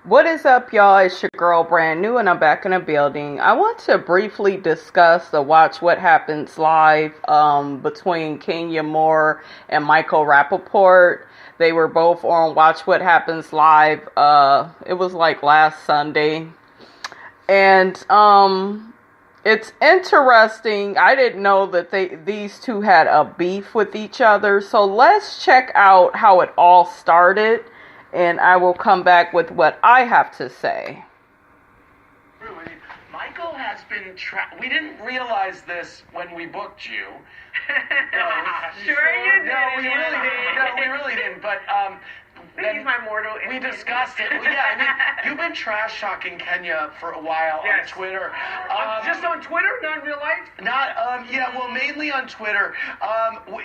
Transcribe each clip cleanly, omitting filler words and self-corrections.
What is up, y'all? It's your girl, Brand New, and I'm back in the building. I want to briefly discuss the Watch What Happens live between Kenya Moore and Michael Rapaport. They were both on Watch What Happens live. It was like last Sunday. And it's interesting. I didn't know that these two had a beef with each other. So let's check out how it all started. And I will come back with what I have to say. Michael has been we didn't realize this when we booked you. Sure you did. No, we really didn't. But he's my mortal enemy. We discussed it. Well, yeah, I mean, you've been trash talking Kenya for a while on Twitter. Just on Twitter, not in real life? Mainly on Twitter.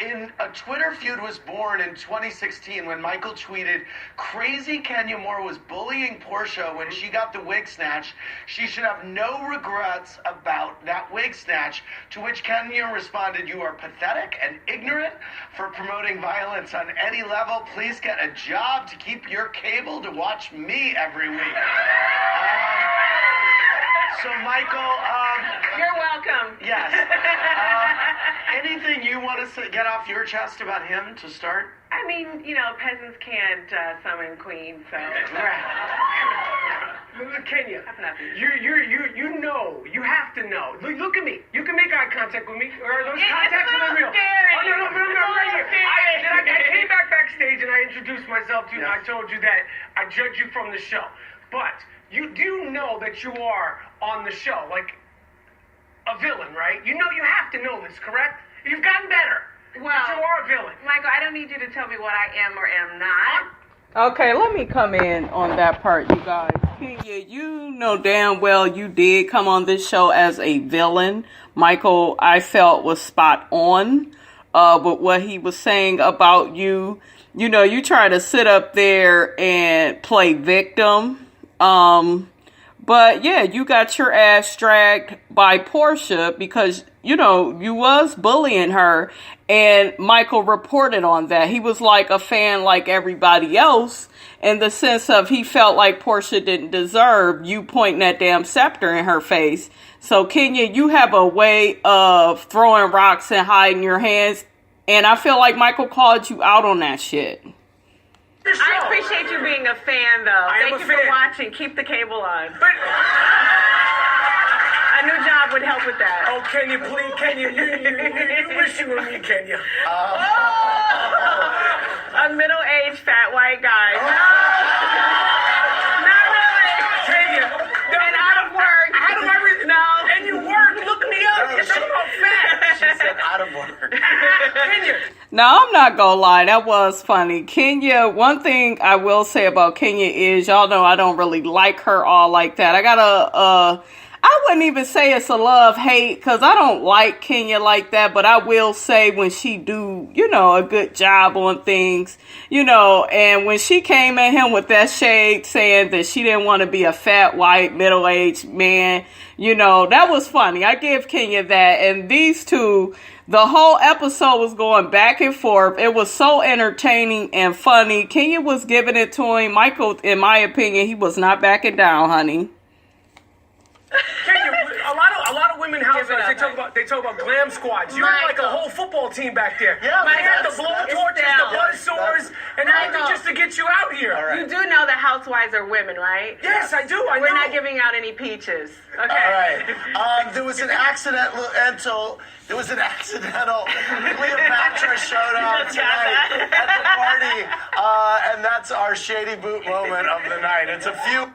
In a Twitter feud was born in 2016 when Michael tweeted, "Crazy Kenya Moore was bullying Portia when she got the wig snatch. She should have no regrets about that wig snatch." To which Kenya responded, "You are pathetic and ignorant for promoting violence on any level. Please get a job to keep your cable to watch me every week." So, Michael, you're welcome. Yes. Anything you want to get off your chest about him to start? I mean, peasants can't summon queens, so. Kenya, you have to know. Look at me. You can make eye contact with me. Are those contacts real? Scary. Oh, no, right here. I came backstage and I introduced myself to you. Yes. I told you that I judge you from the show. But you do know that you are on the show, like a villain, right? You have to know this, correct? You've gotten better. Well, but you are a villain. Michael, I don't need you to tell me what I am or am not. Okay, let me come in on that part, you guys. Kenya, you know damn well you did come on this show as a villain. Michael, I felt, was spot on with what he was saying about you. You try to sit up there and play victim. But yeah, you got your ass dragged by Portia because, you was bullying her, and Michael reported on that. He was like a fan like everybody else in the sense of he felt like Portia didn't deserve you pointing that damn scepter in her face. So Kenya, you have a way of throwing rocks and hiding your hands, and I feel like Michael called you out on that shit. I appreciate you being a fan, though. Thank you for watching. Keep the cable on. But a new job would help with that. Oh, Kenya, please, Kenya, you wish you were me, Kenya. A middle-aged fat white guy. Oh. Not really. Kenya. And out of work. Out of everything. No. And you work. Look me up. You're talking about fat. She said out of work. Kenya. Now, I'm not gonna lie, that was funny. Kenya, one thing I will say about Kenya is, y'all know I don't really like her all like that. I wouldn't even say it's a love-hate, because I don't like Kenya like that, but I will say when she do, a good job on things, and when she came at him with that shade saying that she didn't want to be a fat, white, middle-aged man, that was funny. I give Kenya that, and these two, the whole episode was going back and forth. It was so entertaining and funny. Kenya was giving it to him. Michael, in my opinion, he was not backing down, honey. Kenya, a lot of women housewives, they talk about glam squads. You're like a whole football team back there. Yeah, they had the blow torches, the buzz swords, and everything just to get you out here. Right. You do know that housewives are women, right? Yes, I do. I know. We're not giving out any peaches. Okay. All right. There was an accidental Cleopatra showed up tonight at the party, and that's our shady boot moment of the night. It's a few.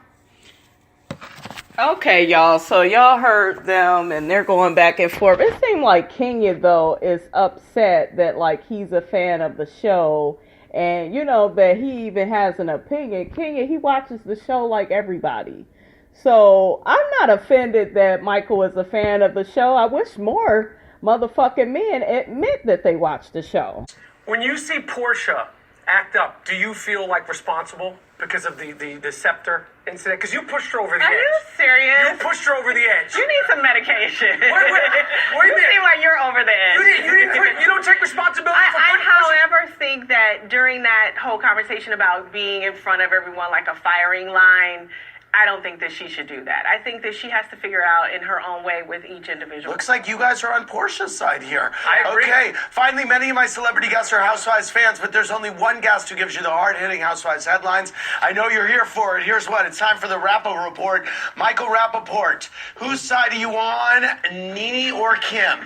Okay, y'all. So y'all heard them, and they're going back and forth. It seemed like Kenya, though, is upset that, he's a fan of the show, and, that he even has an opinion. Kenya, he watches the show like everybody. So I'm not offended that Michael is a fan of the show. I wish more motherfucking men admit that they watch the show. When you see Portia act up, do you feel, responsible? because of the scepter incident? Because you pushed her over the edge. Are you serious? You pushed her over the edge. You need some medication. What do you mean? See why you're over the edge. You don't take responsibility for I, putting however, think that during that whole conversation about being in front of everyone like a firing line, I don't think that she should do that. I think that she has to figure out in her own way with each individual. Looks like you guys are on Portia's side here. I agree. Okay, finally, many of my celebrity guests are Housewives fans, but there's only one guest who gives you the hard-hitting Housewives headlines. I know you're here for it. Here's what. It's time for the Rappo Report. Michael Rapaport, whose side are you on, Nene or Kim?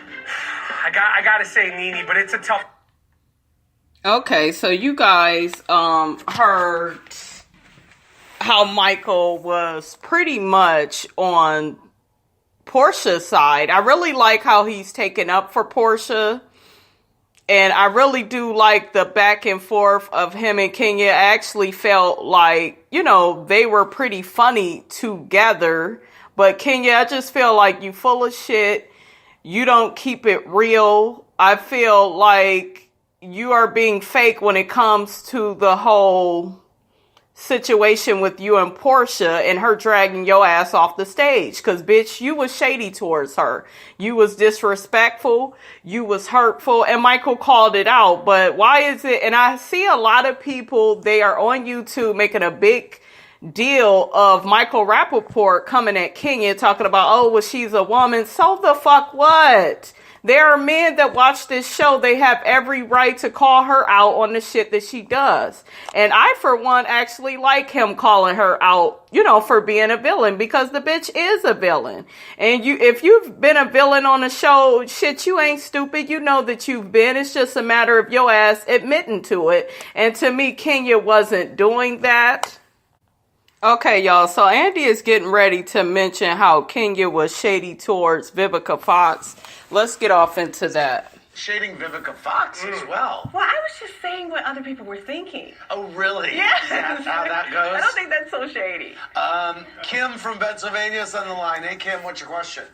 I gotta say Nene, but it's a tough... Okay, so you guys heard how Michael was pretty much on Portia's side. I really like how he's taken up for Portia. And I really do like the back and forth of him and Kenya. I actually felt like, they were pretty funny together. But Kenya, I just feel like you full of shit. You don't keep it real. I feel like you are being fake when it comes to the whole situation with you and Portia and her dragging your ass off the stage. Cause bitch, you was shady towards her. You was disrespectful. You was hurtful. And Michael called it out. But why is it? And I see a lot of people, they are on YouTube making a big deal of Michael Rapaport coming at Kenya talking about, oh, well, she's a woman. So the fuck what? There are men that watch this show. They have every right to call her out on the shit that she does. And I, for one, actually like him calling her out, for being a villain, because the bitch is a villain. And if you've been a villain on a show, shit, you ain't stupid. You know that you've been. It's just a matter of your ass admitting to it. And to me, Kenya wasn't doing that. Okay, y'all, so Andy is getting ready to mention how Kenya was shady towards Vivica Fox. Let's get off into that. Shading Vivica Fox as well. Well, I was just saying what other people were thinking. Oh, really? Yeah. That's how that goes? I don't think that's so shady. Kim from Pennsylvania is on the line. Hey, Kim, what's your question?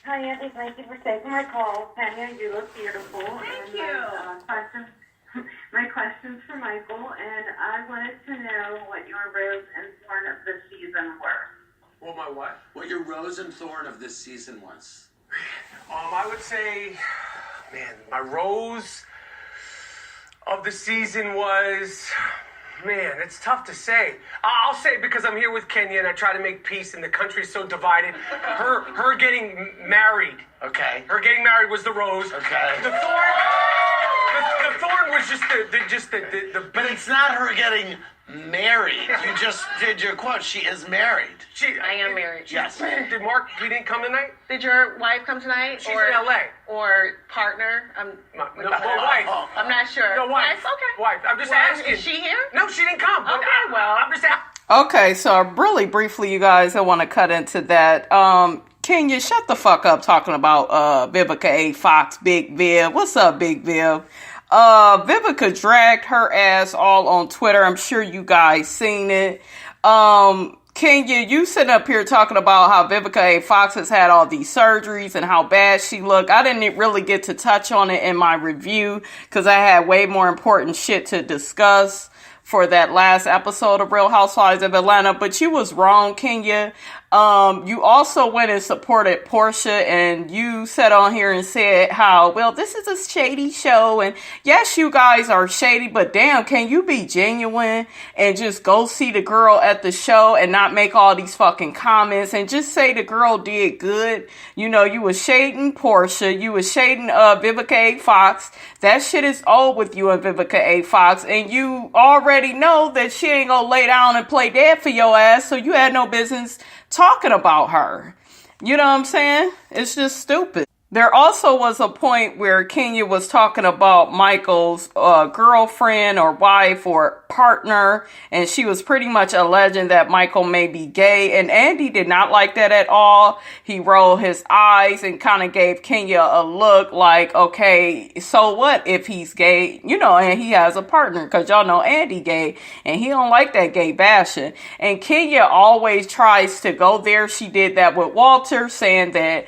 Hi, Andy. Thank you for taking my call. Tanya, you look beautiful. Thank you. My question's for Michael, and I wanted to know what your rose and thorn of this season were. Well, my what? What your rose and thorn of this season was? I would say, man, my rose of the season was... Man, it's tough to say. I'll say it because I'm here with Kenya and I try to make peace and the country's so divided. Her getting married. Okay. Her getting married was the rose. Okay. The thorn was just the But it's not her getting married. You just did your quote. She is married. I am married. Yes. Did Mark, he didn't come tonight? Did your wife come tonight? She's in L.A. Or partner? Wife. I'm not sure. No, wife. Yes, okay. Wife. I'm just asking. Is she here? No, she didn't come. Okay, well. I'm just asking. Okay, so really briefly, you guys, I want to cut into that. Kenya, shut the fuck up talking about Vivica A. Fox, Big Viv. What's up, Big Viv? Vivica dragged her ass all on Twitter. I'm sure you guys seen it. Kenya, you sitting up here talking about how Vivica A. Fox has had all these surgeries and how bad she looked. I didn't really get to touch on it in my review because I had way more important shit to discuss for that last episode of Real Housewives of Atlanta. But you was wrong, Kenya. You also went and supported Portia, and you sat on here and said how, well, this is a shady show, and yes, you guys are shady, but damn, can you be genuine and just go see the girl at the show and not make all these fucking comments and just say the girl did good? You was shading Portia, you was shading Vivica A. Fox. That shit is old with you and Vivica A. Fox, and you already know that she ain't gonna lay down and play dead for your ass, so you had no business talking about her. You know what I'm saying? It's just stupid. There also was a point where Kenya was talking about Michael's girlfriend or wife or partner, and she was pretty much alleging that Michael may be gay, and Andy did not like that at all. He rolled his eyes and kind of gave Kenya a look like, okay, so what if he's gay, and he has a partner, because y'all know Andy gay, and he don't like that gay bashing. And Kenya always tries to go there. She did that with Walter, saying that,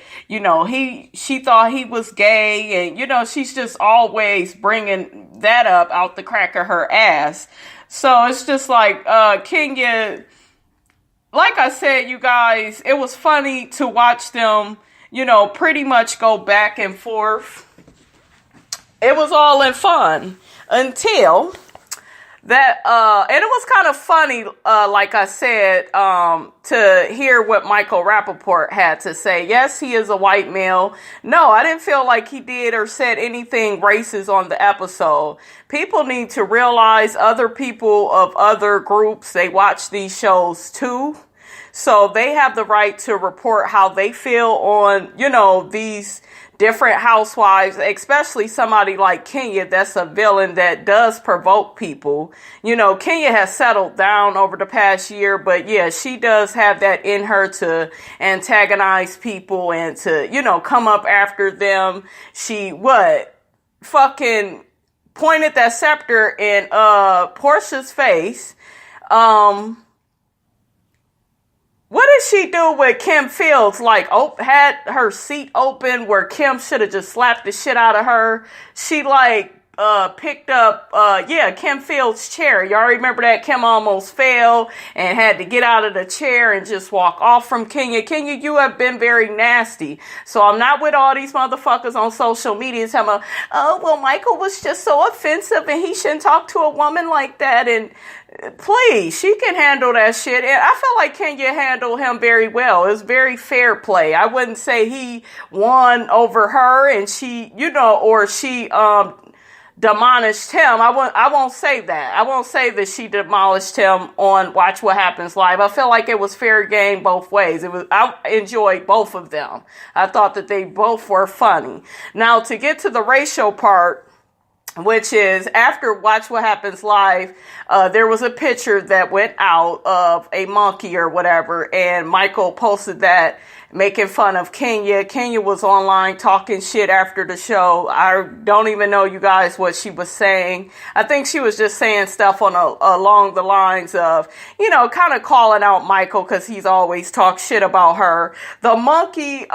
she thought he was gay, and she's just always bringing that up out the crack of her ass. So it's just like, Kenya, like I said, you guys, it was funny to watch them, pretty much go back and forth. It was all in fun until that, and it was kind of funny, like I said, to hear what Michael Rapaport had to say. Yes, he is a white male. No, I didn't feel like he did or said anything racist on the episode. People need to realize other people of other groups, they watch these shows too. So they have the right to report how they feel on, these different housewives, especially somebody like Kenya that's a villain that does provoke people. Kenya has settled down over the past year, but yeah, she does have that in her to antagonize people and to, come up after them. She fucking pointed that scepter in Portia's face. What did she do with Kim Fields? Like, had her seat open where Kim should have just slapped the shit out of her. She, picked up, Kim Fields' chair. Y'all remember that? Kim almost fell and had to get out of the chair and just walk off from Kenya. Kenya, you have been very nasty. So I'm not with all these motherfuckers on social media telling me, Michael was just so offensive and he shouldn't talk to a woman like that. And please, she can handle that shit. And I feel like Kenya handled him very well. It was very fair play. I wouldn't say he won over her and she, or she, demolished him. I won't say that. I won't say that she demolished him on Watch What Happens Live. I feel like it was fair game both ways. I enjoyed both of them. I thought that they both were funny. Now, to get to the racial part, which is after Watch What Happens Live, there was a picture that went out of a monkey or whatever, and Michael posted that, making fun of Kenya. Kenya was online talking shit after the show. I don't even know, you guys, what she was saying. I think she was just saying stuff along the lines of, kind of calling out Michael because he's always talked shit about her. The monkey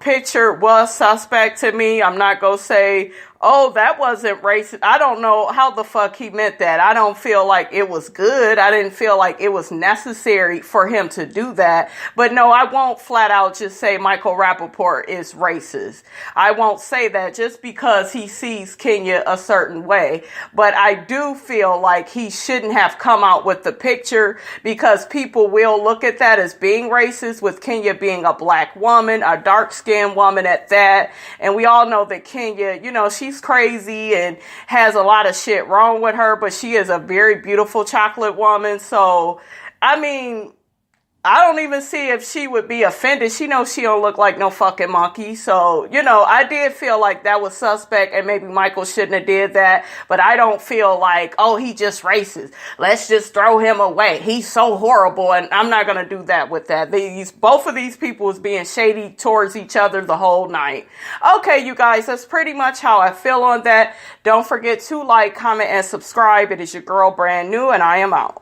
picture was suspect to me. I'm not going to say, that wasn't racist. I don't know how the fuck he meant that. I don't feel like it was good. I didn't feel like it was necessary for him to do that. But no, I won't flat out just say Michael Rapaport is racist. I won't say that just because he sees Kenya a certain way. But I do feel like he shouldn't have come out with the picture because people will look at that as being racist, with Kenya being a black woman, a dark-skinned woman at that. And we all know that Kenya, she's crazy and has a lot of shit wrong with her, but she is a very beautiful chocolate woman. So, I mean, I don't even see if she would be offended. She knows she don't look like no fucking monkey. So, I did feel like that was suspect and maybe Michael shouldn't have did that. But I don't feel like, he just racist. Let's just throw him away. He's so horrible. And I'm not going to do that with that. Both of these people was being shady towards each other the whole night. Okay, you guys, that's pretty much how I feel on that. Don't forget to like, comment, and subscribe. It is your girl, Brand New, and I am out.